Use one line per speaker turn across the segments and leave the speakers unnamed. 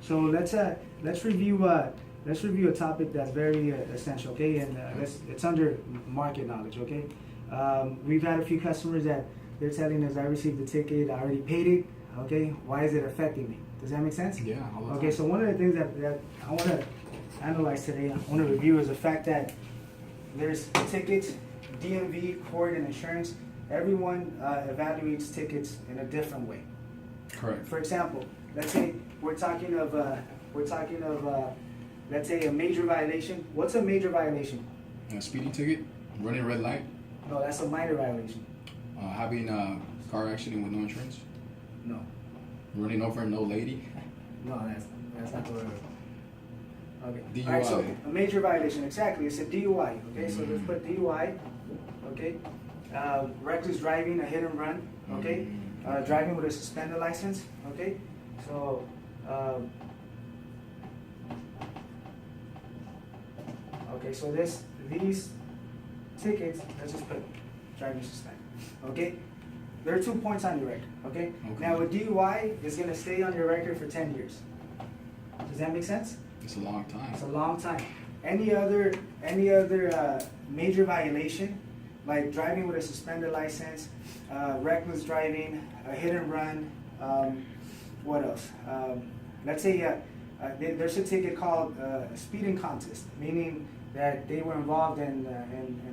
So let's review a topic that's very essential, okay? And it's under market knowledge, okay? We've had a few customers that they're telling us, I received the ticket, I already paid it, okay? Why is it affecting me? Does that make sense?
Yeah.
Okay, so one of the things that I want to analyze today, I want to review is the fact that there's tickets, DMV, court, and insurance. Everyone evaluates tickets in a different way.
Correct.
For example, let's say we're talking of let's say a major violation. What's a major violation?
A speeding ticket, running red light,
No, that's a minor violation.
having a car accident with no insurance,
No,
running over an old lady.
no, that's not the word. Okay.
DUI.
All right, so a major violation, exactly. It's a DUI. Okay, so let's put DUI. Okay, reckless driving, a hit and run. Okay, driving with a suspended license. Okay, so. Okay, so these tickets, let's just put driving suspended. Okay, there are 2 points on your record. Okay, now a DUI is gonna stay on your record for 10 years. Does that make sense?
It's a long time.
It's a long time. Any other major violation, like driving with a suspended license, reckless driving, a hit and run, what else? Let's say there's a ticket called speeding contest, meaning that they were involved in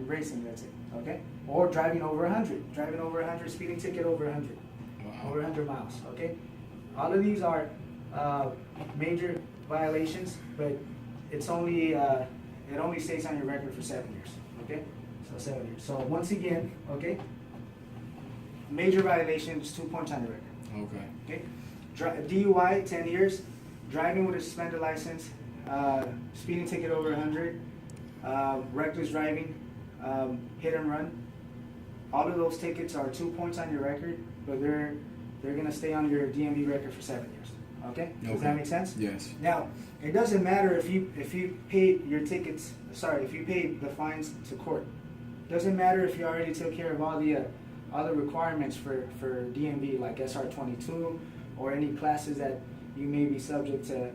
racing. That's it. Okay, or driving over 100, speeding ticket over 100, over 100 miles. Okay, all of these are major violations, but it's only it only stays on your record for 7 years. Okay, so 7 years. So once again, okay, major violations, 2 points on your record.
Okay.
Okay, DUI 10 years, driving with a suspended license, speeding ticket over 100, reckless driving, hit and run. All of those tickets are 2 points on your record, but they're gonna stay on your DMV record for 7 years. Okay? Does that make sense?
Yes.
Now, it doesn't matter if you paid your tickets. Sorry, if you paid the fines to court. Doesn't matter if you already took care of all the requirements for DMV, like SR22 or any classes that you may be subject to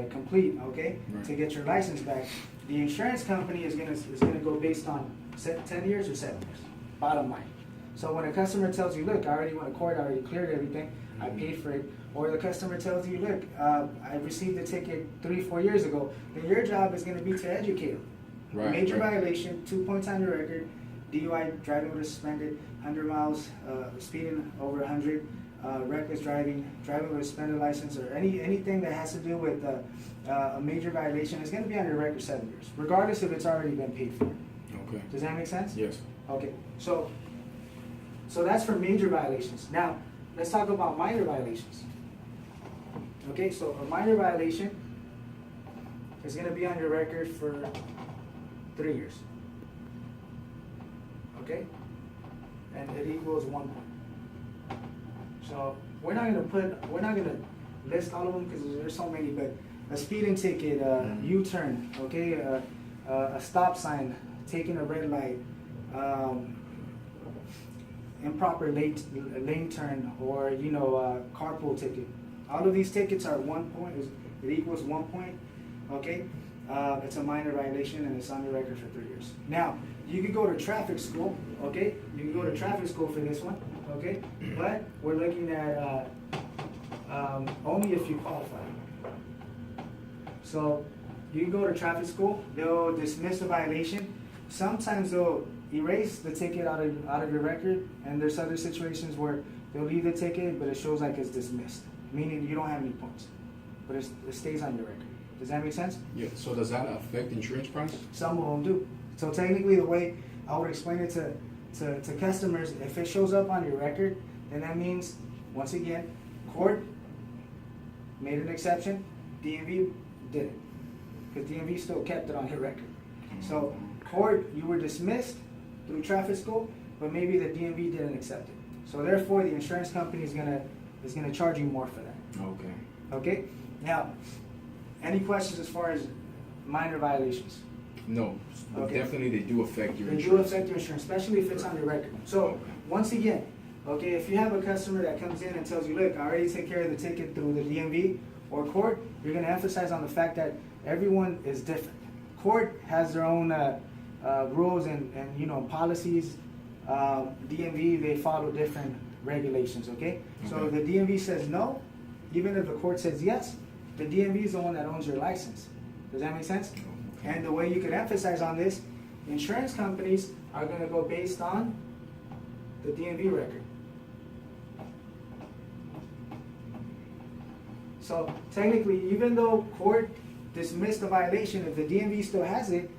complete. Okay,
right,
to get your license back. The insurance company is gonna go based on 10 years or 7 years. Bottom line. So when a customer tells you, look, I already went to court, I already cleared everything, I paid for it, or the customer tells you, look, I received the ticket 3-4 years ago, then your job is going to be to educate them.
Right.
Major
right.
violation, 2 points on your record, DUI, driving with a suspended, 100 miles, speeding over 100, reckless driving, driving with a suspended license, or anything that has to do with a major violation is going to be on your record 7 years, regardless if it's already been paid for.
Okay.
Does that make sense?
Yes.
Okay, so that's for major violations. Now, let's talk about minor violations. Okay, so a minor violation is going to be on your record for 3 years. Okay, and it equals 1 point. So we're not gonna list all of them because there's so many. But a speeding ticket, U-turn, okay, a stop sign, taking a red light, improper lane turn, or carpool ticket. All of these tickets are 1 point. It equals 1 point. Okay, it's a minor violation and it's on your record for 3 years. Now you can go to traffic school. Okay, you can go to traffic school for this one. Okay, but we're looking at only if you qualify. So you can go to traffic school. They'll dismiss the violation. Sometimes they'll erase the ticket out of your record, and there's other situations where they'll leave the ticket, but it shows like it's dismissed, meaning you don't have any points, but it stays on your record. Does that make sense?
Yeah. So does that affect insurance price?
Some of them do. So technically, the way I would explain it to customers, if it shows up on your record, then that means, once again, court made an exception, DMV didn't, because DMV still kept it on your record. So court, you were dismissed through traffic school, but maybe the DMV didn't accept it. So therefore, the insurance company is gonna charge you more for that.
Okay.
Okay. Now, any questions as far as minor violations?
No.
Okay.
Definitely, they do affect your
They
insurance.
do affect your insurance, especially if it's on your record. So once again, Okay, if you have a customer that comes in and tells you, look, I already take care of the ticket through the DMV or court, you're going to emphasize on the fact that everyone is different. Court has their own rules and policies. DMV, they follow different regulations, okay? So if the DMV says no, even if the court says yes, the DMV is the one that owns your license. Does that make sense?
Okay.
And the way you can emphasize on this, insurance companies are going to go based on the DMV record. So technically, even though court dismissed the violation, if the DMV still has it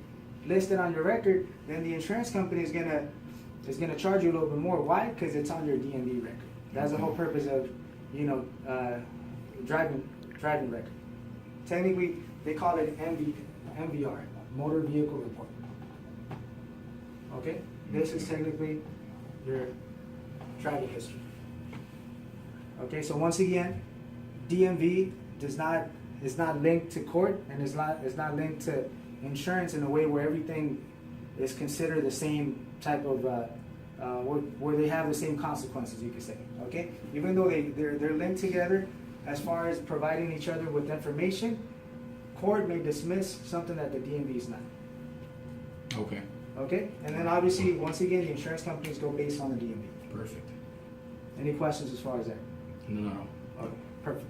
listed on your record, then the insurance company is gonna charge you a little bit more. Why? Because it's on your DMV record. That's the whole purpose of driving record. Technically, they call it MVR, motor vehicle report. Okay, this is technically your driving history. Okay, so once again, DMV is not linked to court, and is not linked to insurance in a way where everything is considered the same type of where they have the same consequences, you could say. Okay, even though they're linked together as far as providing each other with information, court may dismiss something that the DMV is not.
Okay.
Okay, and then obviously once again the insurance companies go based on the DMV.
Perfect.
Any questions as far as that?
No.
Okay, perfect.